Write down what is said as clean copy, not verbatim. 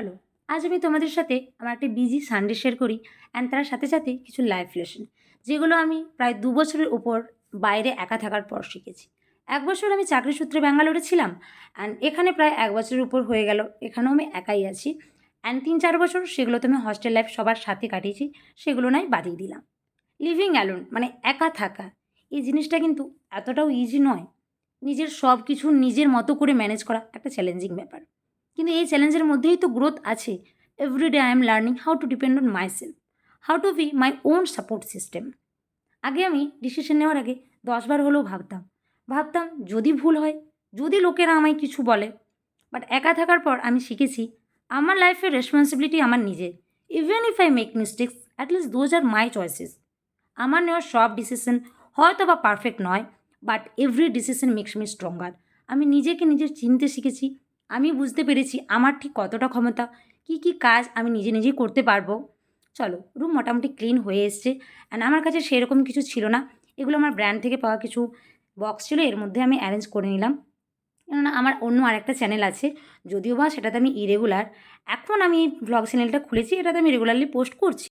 চলো আজ আমি তোমাদের সাথে আমার একটা বিজি সানডে শেয়ার করি অ্যান্ড তার সাথে সাথে কিছু লাইফ লেসন যেগুলো আমি প্রায় 2 বছরের উপর বাইরে একা থাকার পর শিখেছি। 1 বছর আমি চাকরি সূত্রে ব্যাঙ্গালোরে ছিলাম অ্যান্ড এখানে প্রায় 1 বছরের উপর হয়ে গেল, এখানেও আমি একাই আছি। অ্যান্ড 3-4 বছর সেগুলো তো আমি হস্টেল লাইফ সবার সাথে কাটিয়েছি, সেগুলো নয় বাদিয়ে দিলাম। লিভিং অ্যালোন মানে একা থাকা, এই জিনিসটা কিন্তু এতটাও ইজি নয়। নিজের সব কিছু নিজের মতো করে ম্যানেজ করা একটা চ্যালেঞ্জিং ব্যাপার, কিন্তু এই চ্যালেঞ্জের মধ্যেই তো গ্রোথ আছে। Everyday I am learning how to depend on myself, how to be my own support system. আগে আমি ডিসিশন নেওয়ার আগে 10 বার হলেও ভাবতাম ভাবতাম যদি ভুল হয়, যদি লোকেরা আমায় কিছু বলে। বাট একা থাকার পর আমি শিখেছি আমার লাইফের রেসপন্সিবিলিটি আমার নিজের। Even if I make mistakes, at least those are my choices. আমার নেওয়া সব ডিসিশন হয়তো বা পারফেক্ট নয়, but every decision makes me stronger. আমি নিজেকে নিজের চিনতে শিখেছি। আমি বুঝতে পেরেছি আমার ঠিক কতটা ক্ষমতা, কী কী কাজ আমি নিজে নিজেই করতে পারবো। চলো, রুম মোটামুটি ক্লিন হয়ে এসছে অ্যান্ড আমার কাছে সেরকম কিছু ছিল না। এগুলো আমার ব্র্যান্ড থেকে পাওয়া কিছু বক্স ছিল, এর মধ্যে আমি অ্যারেঞ্জ করে নিলাম। কেননা আমার অন্য আরেকটা চ্যানেল আছে, যদিও বা সেটাতে আমি ইরেগুলার। এখন আমি ব্লগ চ্যানেলটা খুলেছি, এটাতে আমি রেগুলারলি পোস্ট করছি।